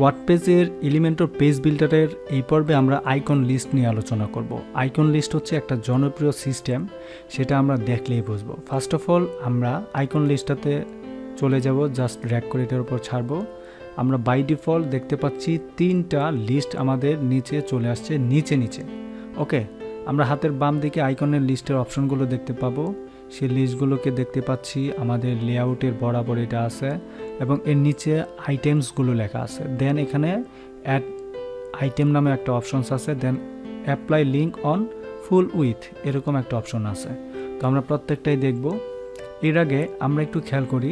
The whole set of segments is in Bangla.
ওয়ার্ডপ্রেসের এলিমেন্টর পেজ বিল্ডারের এই পর্বে আমরা আইকন লিস্ট নিয়ে আলোচনা করব। আইকন লিস্ট হচ্ছে একটা জনপ্রিয় সিস্টেম, সেটা আমরা দেখলেই বুঝবো। ফার্স্ট অফ অল আমরা আইকন লিস্টটাতে চলে যাব, জাস্ট ড্র্যাগ করে এটার উপর ছাড়বো। আমরা বাই ডিফল্ট দেখতে পাচ্ছি 3টা লিস্ট আমাদের নিচে চলে আসছে নিচে। ওকে, আমরা হাতের বাম দিকে আইকনের লিস্টের অপশনগুলো দেখতে পাবো। সেই লিস্টগুলোকে দেখতে পাচ্ছি আমাদের লেআউটের বরাবর এটা আছে এবং এর নিচে আইটেমসগুলো লেখা আছে। দেন এখানে অ্যাড আইটেম নামে একটা অপশনস আছে, then apply link on full with এরকম একটা অপশন আছে। তো আমরা প্রত্যেকটাই দেখব। এর আগে আমরা একটু খেয়াল করি,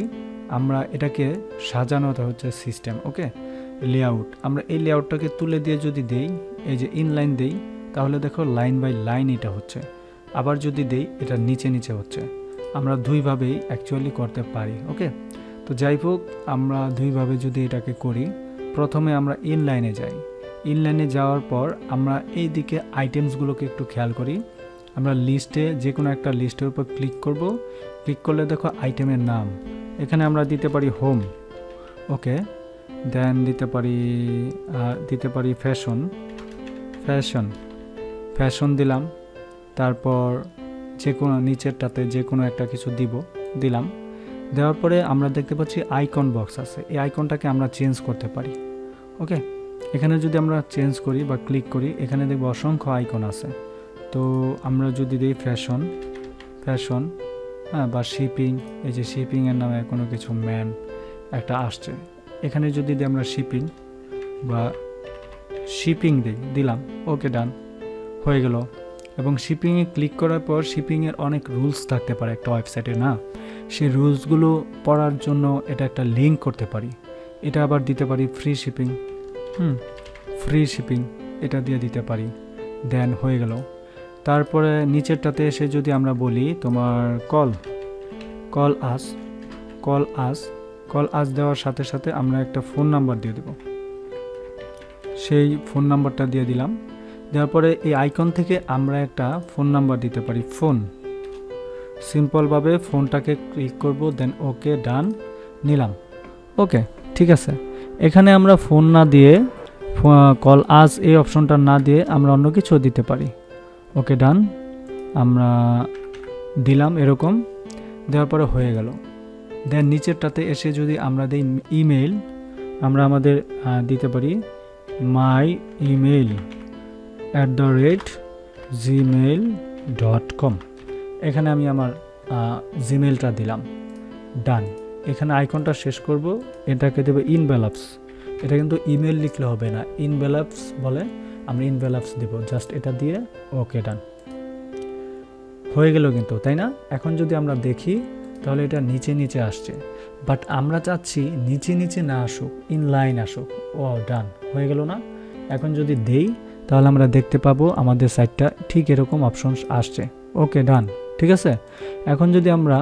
আমরা এটাকে সাজানোটা হচ্ছে সিস্টেম। ওকে, লেআউট, আমরা এই লেআউটটাকে তুলে দিয়ে যদি দেই, এই যে ইনলাইন দেই, তাহলে দেখো লাইন বাই লাইন এটা হচ্ছে। আবার যদি দেই, এটা নিচে হচ্ছে। আমরা দুইভাবেই অ্যাকচুয়ালি করতে পারি। ওকে, তো যাই হোক, আমরা দুইভাবে যদি এটাকে করি, প্রথমে আমরা ইনলাইনে যাই। ইনলাইনে যাওয়ার পর আমরা এই দিকে আইটেমসগুলোকে একটু খেয়াল করি। আমরা লিস্টে যে কোনো একটা লিস্টের উপর ক্লিক করব। ক্লিক করলে দেখো আইটেমের নাম, এখানে আমরা দিতে পারি হোম। ওকে, দেন দিতে পারি ফ্যাশন দিলাম। তারপর যে কোনো নিচেরটাতে যে কোনো একটা কিছু দিলাম। দেওয়ার পরে আমরা দেখতে পাচ্ছি আইকন বক্স আছে, এই আইকনটাকে আমরা চেঞ্জ করতে পারি। ওকে, এখানে যদি আমরা চেঞ্জ করি বা ক্লিক করি, এখানে দেখব অসংখ্য আইকন আছে। তো আমরা যদি দিই ফ্যাশন হ্যাঁ, বা শিপিং, এই যে শিপিংয়ের নামে কোনো কিছু ম্যান একটা আসছে, এখানে যদি দিই আমরা শিপিং দিলাম। ওকে, ডান হয়ে গেল। এবং শিপিংয়ে ক্লিক করার পর শিপিংয়ের অনেক রুলস থাকতে পারে একটা ওয়েবসাইটে, না? সেই রুলসগুলো পড়ার জন্য এটা একটা লিঙ্ক করতে পারি। এটা আবার দিতে পারি ফ্রি শিপিং, এটা দিয়ে দিতে পারি। দেন হয়ে গেল। তারপরে নিচেরটাতে এসে যদি আমরা বলি তোমার কল আস দেওয়ার সাথে সাথে আমরা একটা ফোন নাম্বার দিয়ে দেব। সেই ফোন নাম্বারটা দিয়ে দিলাম। দেওয়ার পরে এই আইকন থেকে আমরা একটা ফোন নাম্বার দিতে পারি। সিম্পলভাবে ফোনটাকে ক্লিক করব, দেন ওকে, ডান নিলাম। ওকে, ঠিক আছে। এখানে আমরা ফোন না দিয়ে, কল আস এই অপশনটা না দিয়ে আমরা অন্য কিছু দিতে পারি। ওকে, ডান আমরা দিলাম এরকম। দেওয়ার পরে হয়ে গেল। দেন নিচেরটাতে এসে যদি আমরা দিই ইমেল, আমরা আমাদের দিতে পারি myemail@gmail.com। এখানে আমি আমার জিমেলটা দিলাম। ডান। এখানে আইকনটা শেষ করব, এটাকে দেবো ইনভেলপস। এটা কিন্তু ইমেল লিখলে হবে না, ইনভেলপস বলে, আমরা ইনভেলপস দেব। জাস্ট এটা দিয়ে ওকে, ডান হয়ে গেল কিন্তু, তাই না? এখন যদি আমরা দেখি, তাহলে এটা নিচে আসছে, বাট আমরা চাচ্ছি নিচে না আসুক, ইনলাইন আসুক। ও, ডান হয়ে গেল না? এখন যদি দেই, তাহলে আমরা দেখতে পাবো আমাদের সাইটটা ঠিক এরকম অপশনস আসছে। ওকে, ডান, ঠিক আছে। এখন যদি আমরা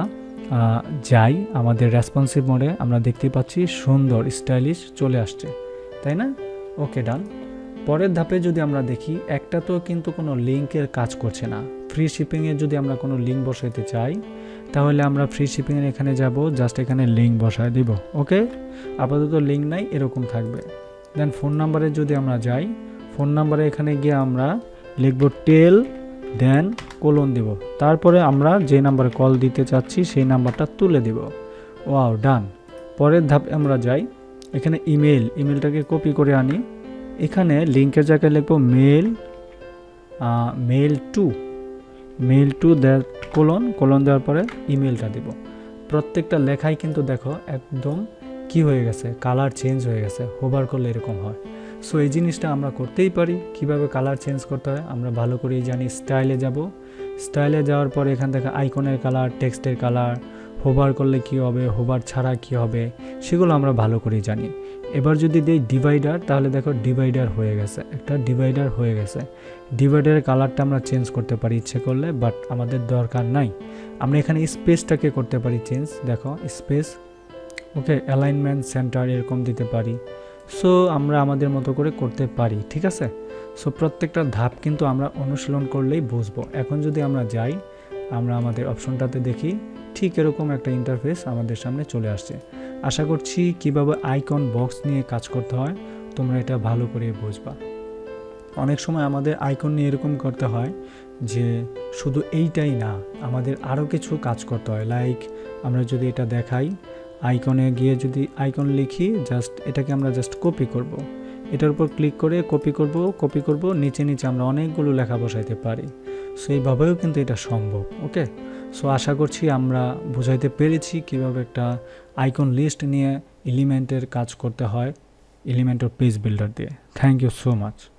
যাই আমাদের রেসপন্সিভ মোডে, আমরা দেখতে পাচ্ছি সুন্দর স্টাইলিশ চলে আসছে, তাই না? ওকে, ডান। পরের ধাপে যদি আমরা দেখি, একটা তো কিন্তু কোনো লিঙ্কের কাজ করছে না। ফ্রি শিপিংয়ে যদি আমরা কোনো লিঙ্ক বসাইতে চাই, তাহলে আমরা ফ্রি শিপিংয়ের এখানে যাব, জাস্ট এখানে লিঙ্ক বসায় দিব। ওকে, আপাতত লিঙ্ক নাই, এরকম থাকবে। দেন ফোন নাম্বারে যদি আমরা যাই, ফোন নাম্বারে এখানে গিয়ে আমরা লিখব টেল, দেন কোলন দেব। তারপরে আমরা যে নাম্বারে কল দিতে চাচ্ছি সেই নাম্বারটা তুলে দেব। ওয়াও, ডান। পরের ধাপে আমরা যাই, এখানে ইমেলটাকে কপি করে আনি। এখানে লিঙ্কের জায়গায় লিখব মেল টু কোলন দেওয়ার পরে ইমেলটা দেব। প্রত্যেকটা লেখাই কিন্তু দেখো একদম কি হয়ে গেছে, কালার চেঞ্জ হয়ে গেছে। হোভার করলে এরকম হয়। সো এই জিনিসটা আমরা করতেই পারি। কিভাবে কালার চেঞ্জ করতে হয় আমরা ভালো করেই জানি। স্টাইলে যাব, স্টাইলে যাওয়ার পরে এখান থেকে আইকনের কালার, টেক্সটের কালার, হোভার করলে কি হবে, হোভার ছাড়া কি হবে, সেগুলো আমরা ভালো করেই জানি। এবার যদি দেই ডিভাইডার, তাহলে দেখো ডিভাইডার হয়ে গেছে, একটা ডিভাইডার হয়ে গেছে। ডিভাইডারের কালারটা আমরা চেঞ্জ করতে পারি ইচ্ছে করলে, বাট আমাদের দরকার নাই। আমরা এখানে স্পেসটাকে করতে পারি চেঞ্জ, দেখো স্পেস। ওকে, অ্যালাইনমেন্ট সেন্টার এরকম দিতে পারি। সো আমরা আমাদের মতো করে করতে পারি, ঠিক আছে। সো প্রত্যেকটা ধাপ কিন্তু আমরা অনুশীলন করলেই বুঝবো। এখন যদি আমরা যাই, আমরা আমাদের অপশনটাতে দেখি, ঠিক এরকম একটা ইন্টারফেস আমাদের সামনে চলে আসছে। আশা করছি কিভাবে আইকন বক্স নিয়ে কাজ করতে হয় তোমরা এটা ভালো করে বুঝবা। অনেক সময় আমাদের আইকন নিয়ে এরকম করতে হয় যে শুধু এইটাই না, আমাদের আরও কিছু কাজ করতে হয়। লাইক আমরা যদি এটা দেখাই, আইকনে গিয়ে যদি আইকন লিখি, জাস্ট এটাকে আমরা জাস্ট কপি করব, এটার উপর ক্লিক করে কপি করব, নিচে নিচে আমরা অনেকগুলো লেখা বসাইতে পারি। সো এইভাবেও কিন্তু এটা সম্ভব। ওকে, সো আশা করছি আমরা বুঝাইতে পেরেছি কিভাবে একটা আইকন লিস্ট নিয়ে এলিমেন্টের কাজ করতে হয় এলিমেন্টর পেজ বিল্ডার দিয়ে। Thank you so much.